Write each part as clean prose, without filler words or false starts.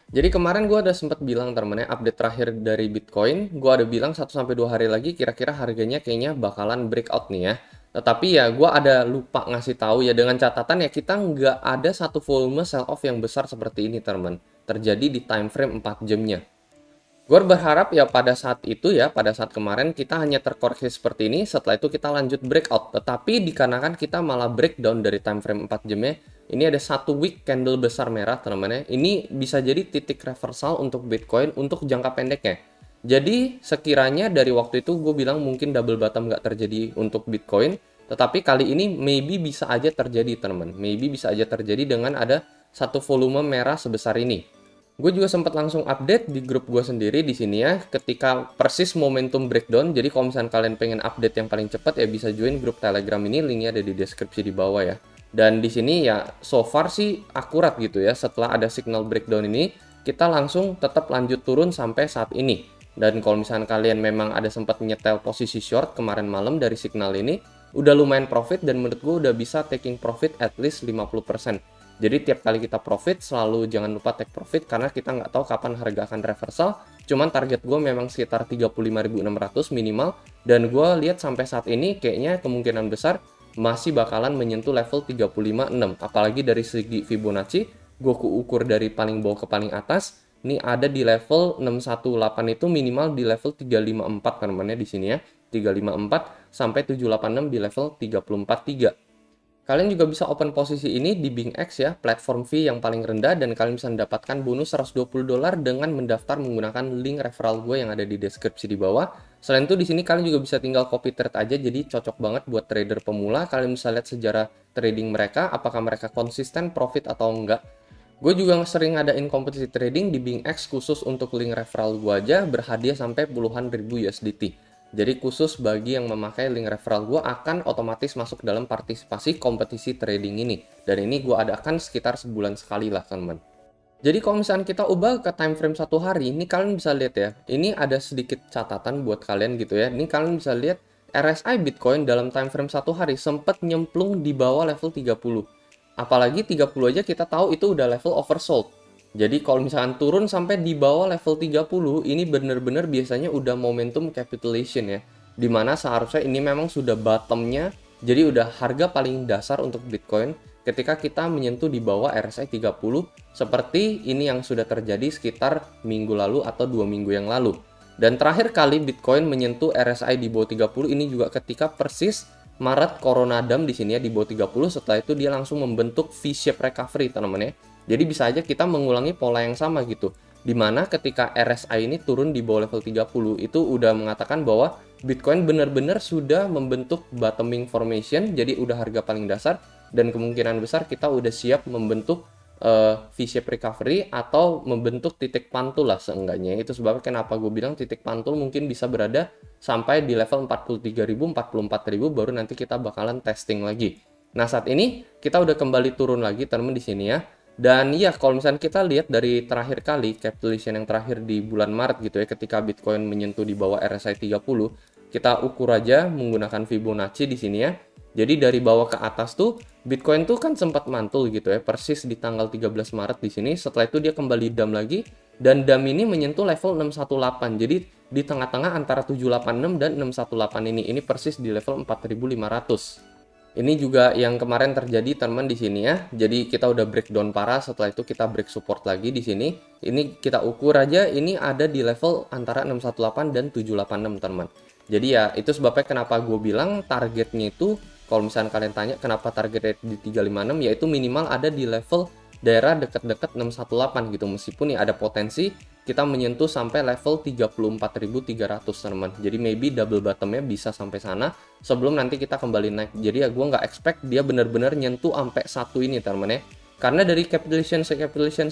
Jadi kemarin gue ada sempat bilang temennya update terakhir dari Bitcoin, gue ada bilang 1 sampai 2 hari lagi kira-kira harganya kayaknya bakalan breakout nih ya. Tetapi ya gue ada lupa ngasih tahu ya dengan catatan ya kita nggak ada satu volume sell off yang besar seperti ini teman. Terjadi di time frame 4 jamnya. Gue berharap ya pada saat itu ya, pada saat kemarin kita hanya terkoreksi seperti ini, setelah itu kita lanjut breakout. Tetapi dikarenakan kita malah breakdown dari time frame 4 jamnya, ini ada satu wick candle besar merah teman-teman ya. Ini bisa jadi titik reversal untuk Bitcoin untuk jangka pendeknya. Jadi sekiranya dari waktu itu gue bilang mungkin double bottom nggak terjadi untuk Bitcoin, tetapi kali ini maybe bisa aja terjadi teman-teman. Maybe bisa aja terjadi dengan ada satu volume merah sebesar ini. Gue juga sempat langsung update di grup gue sendiri di sini ya, ketika persis momentum breakdown. Jadi kalau misalnya kalian pengen update yang paling cepat ya bisa join grup Telegram ini, linknya ada di deskripsi di bawah ya. Dan di sini ya so far sih akurat gitu ya. Setelah ada signal breakdown ini, kita langsung tetap lanjut turun sampai saat ini. Dan kalau misalnya kalian memang ada sempat nyetel posisi short kemarin malam dari signal ini, udah lumayan profit dan menurut gue udah bisa taking profit at least 50%. Jadi tiap kali kita profit selalu jangan lupa take profit karena kita nggak tahu kapan harga akan reversal. Cuman target gue memang sekitar 35.600 minimal, dan gue lihat sampai saat ini kayaknya kemungkinan besar masih bakalan menyentuh level 35.6. Apalagi dari segi Fibonacci, gue ukur dari paling bawah ke paling atas, ini ada di level 618 itu minimal di level 354 namanya di sini ya. 354 sampai 786 di level 34.3. Kalian juga bisa open posisi ini di BingX ya, platform fee yang paling rendah, dan kalian bisa mendapatkan bonus $120 dengan mendaftar menggunakan link referral gue yang ada di deskripsi di bawah. Selain itu di sini kalian juga bisa tinggal copy trade aja, jadi cocok banget buat trader pemula. Kalian bisa lihat sejarah trading mereka, apakah mereka konsisten profit atau enggak. Gue juga sering ngadain kompetisi trading di BingX khusus untuk link referral gue aja, berhadiah sampai puluhan ribu USDT. Jadi khusus bagi yang memakai link referral gue akan otomatis masuk dalam partisipasi kompetisi trading ini. Dan ini gue adakan sekitar sebulan sekali lah teman-teman. Jadi kalau misalnya kita ubah ke time frame 1 hari, ini kalian bisa lihat ya. Ini ada sedikit catatan buat kalian gitu ya. Ini kalian bisa lihat RSI Bitcoin dalam time frame 1 hari sempat nyemplung di bawah level 30. Apalagi 30 aja kita tahu itu udah level oversold. Jadi kalau misalkan turun sampai di bawah level 30, ini bener-bener biasanya udah momentum capitulation ya. Dimana seharusnya ini memang sudah bottomnya, jadi udah harga paling dasar untuk Bitcoin ketika kita menyentuh di bawah RSI 30, seperti ini yang sudah terjadi sekitar minggu lalu atau 2 minggu yang lalu. Dan terakhir kali Bitcoin menyentuh RSI di bawah 30 ini juga ketika persis Maret Coronadam di sini ya di bawah 30, setelah itu dia langsung membentuk V-shape recovery teman-teman ya. Jadi bisa aja kita mengulangi pola yang sama gitu. Dimana ketika RSI ini turun di bawah level 30, itu udah mengatakan bahwa Bitcoin benar-benar sudah membentuk bottoming formation, jadi udah harga paling dasar, dan kemungkinan besar kita udah siap membentuk V-shape recovery atau membentuk titik pantul lah seenggaknya. Itu sebabnya kenapa gue bilang titik pantul mungkin bisa berada sampai di level 43.000, 44.000 baru nanti kita bakalan testing lagi. Nah, saat ini kita udah kembali turun lagi teman-teman di sini ya. Dan ya kalau misalnya kita lihat dari terakhir kali capitulation yang terakhir di bulan Maret gitu ya, ketika Bitcoin menyentuh di bawah RSI 30, kita ukur aja menggunakan Fibonacci di sini ya. Jadi dari bawah ke atas tuh Bitcoin tuh kan sempat mantul gitu ya, persis di tanggal 13 Maret di sini. Setelah itu dia kembali dump lagi, dan dump ini menyentuh level 618. Jadi di tengah-tengah antara 786 dan 618 ini persis di level 4.500. Ini juga yang kemarin terjadi teman di sini ya. Jadi kita udah breakdown parah, setelah itu kita break support lagi di sini. Ini kita ukur aja, ini ada di level antara 618 dan 786 teman. Jadi ya itu sebabnya kenapa gue bilang targetnya itu, kalau misalnya kalian tanya kenapa targetnya di 356, yaitu minimal ada di level daerah dekat-dekat 618 gitu. Meskipun ya ada potensi kita menyentuh sampai level 34.300 teman. Jadi maybe double bottomnya bisa sampai sana sebelum nanti kita kembali naik. Jadi ya gue nggak expect dia benar-benar nyentuh sampai satu ini teman ya. Karena dari capitulation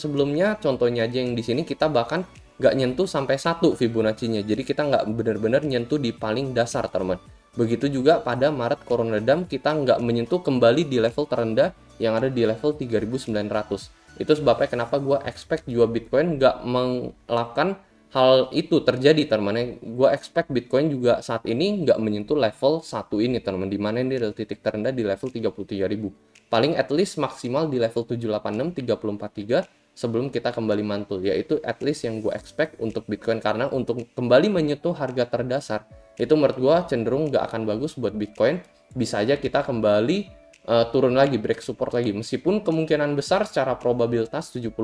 sebelumnya, contohnya aja yang di sini kita bahkan nggak nyentuh sampai satu Fibonacci-nya. Jadi kita nggak benar-benar nyentuh di paling dasar teman. Begitu juga pada Maret Coronadam kita nggak menyentuh kembali di level terendah yang ada di level 3.900. Itu sebabnya kenapa gue expect juga Bitcoin nggak melakukan hal itu terjadi teman-teman. Gue expect Bitcoin juga saat ini nggak menyentuh level satu ini teman-teman, dimana ini adalah titik terendah di level 33.000. Paling at least maksimal di level 786, 343, sebelum kita kembali mantul, yaitu at least yang gue expect untuk Bitcoin. Karena untuk kembali menyentuh harga terdasar itu menurut gue cenderung nggak akan bagus buat Bitcoin. Bisa aja kita kembali turun lagi, break support lagi, meskipun kemungkinan besar secara probabilitas 70%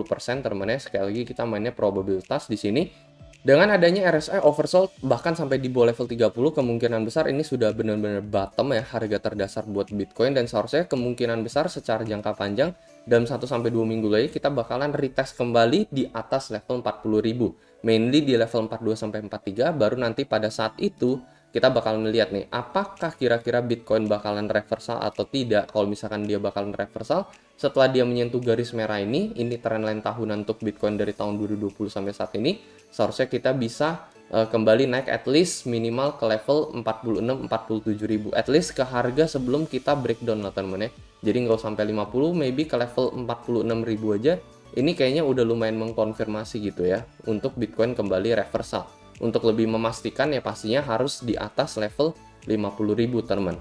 teman-teman ya. Sekali lagi kita mainnya probabilitas di sini. Dengan adanya RSI oversold bahkan sampai di bawah level 30, kemungkinan besar ini sudah benar-benar bottom ya harga terdasar buat Bitcoin, dan seharusnya kemungkinan besar secara jangka panjang dalam 1-2 minggu lagi kita bakalan retest kembali di atas level 40.000. Mainly di level 42-43, baru nanti pada saat itu kita bakal melihat nih apakah kira-kira Bitcoin bakalan reversal atau tidak. Kalau misalkan dia bakalan reversal setelah dia menyentuh garis merah ini trendline tahunan untuk Bitcoin dari tahun 2020 sampai saat ini, seharusnya kita bisa kembali naik at least minimal ke level 46-47 ribu, at least ke harga sebelum kita breakdown lah teman-teman ya. Jadi nggak sampai 50, maybe ke level 46 ribu aja. Ini kayaknya udah lumayan mengkonfirmasi gitu ya untuk Bitcoin kembali reversal. Untuk lebih memastikan ya pastinya harus di atas level 50.000 teman.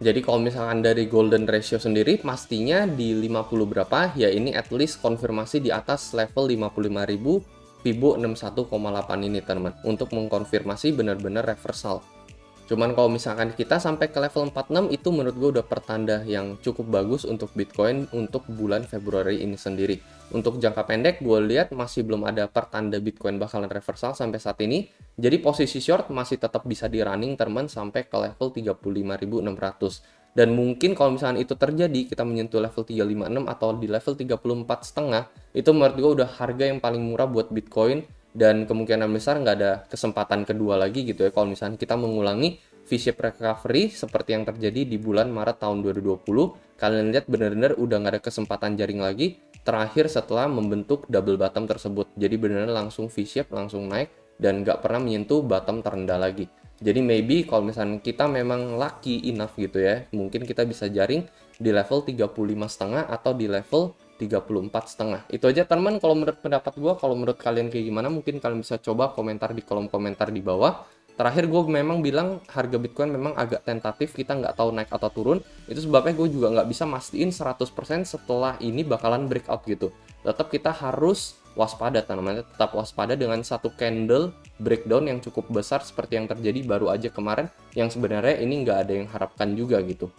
Jadi kalau misalkan dari golden ratio sendiri pastinya di 50 berapa ya, ini at least konfirmasi di atas level 55.000 Fibo 61,8 ini teman, untuk mengkonfirmasi benar-benar reversal. Cuman kalau misalkan kita sampai ke level 46, itu menurut gue udah pertanda yang cukup bagus untuk Bitcoin untuk bulan Februari ini sendiri. Untuk jangka pendek gue lihat masih belum ada pertanda Bitcoin bakalan reversal sampai saat ini. Jadi posisi short masih tetap bisa di running teman sampai ke level 35.600. Dan mungkin kalau misalkan itu terjadi, kita menyentuh level 356 atau di level 34,5, itu menurut gue udah harga yang paling murah buat Bitcoin. Dan kemungkinan besar nggak ada kesempatan kedua lagi gitu ya kalau misalnya kita mengulangi V-shape recovery seperti yang terjadi di bulan Maret tahun 2020. Kalian lihat benar-benar udah nggak ada kesempatan jaring lagi terakhir setelah membentuk double bottom tersebut. Jadi benar-benar langsung V-shape, langsung naik dan nggak pernah menyentuh bottom terendah lagi. Jadi maybe kalau misalnya kita memang lucky enough gitu ya, mungkin kita bisa jaring di level 35,5 atau di level 34,5. Itu aja teman kalau menurut pendapat gue. Kalau menurut kalian kayak gimana, mungkin kalian bisa coba komentar di kolom komentar di bawah. Terakhir gue memang bilang harga Bitcoin memang agak tentatif, kita nggak tahu naik atau turun. Itu sebabnya gue juga nggak bisa mastiin 100% setelah ini bakalan breakout gitu. Tetap kita harus waspada teman-teman, tetap waspada dengan satu candle breakdown yang cukup besar seperti yang terjadi baru aja kemarin, yang sebenarnya ini nggak ada yang harapkan juga gitu.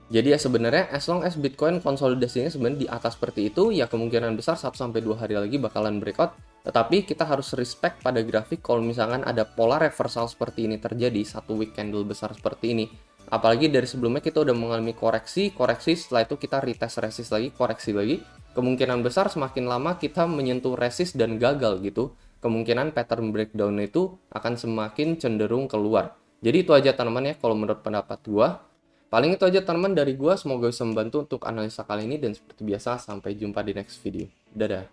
Jadi ya sebenarnya as long as Bitcoin konsolidasinya sebenarnya di atas seperti itu, ya kemungkinan besar 1-2 hari lagi bakalan breakout. Tetapi kita harus respect pada grafik kalau misalkan ada pola reversal seperti ini terjadi, satu week candle besar seperti ini. Apalagi dari sebelumnya kita udah mengalami koreksi setelah itu kita retest resist lagi, koreksi lagi. Kemungkinan besar semakin lama kita menyentuh resist dan gagal gitu, kemungkinan pattern breakdown itu akan semakin cenderung keluar. Jadi itu aja teman-teman ya kalau menurut pendapat gua. Paling itu aja teman-teman dari gua, semoga bisa membantu untuk analisa kali ini, dan seperti biasa sampai jumpa di next video. Dadah.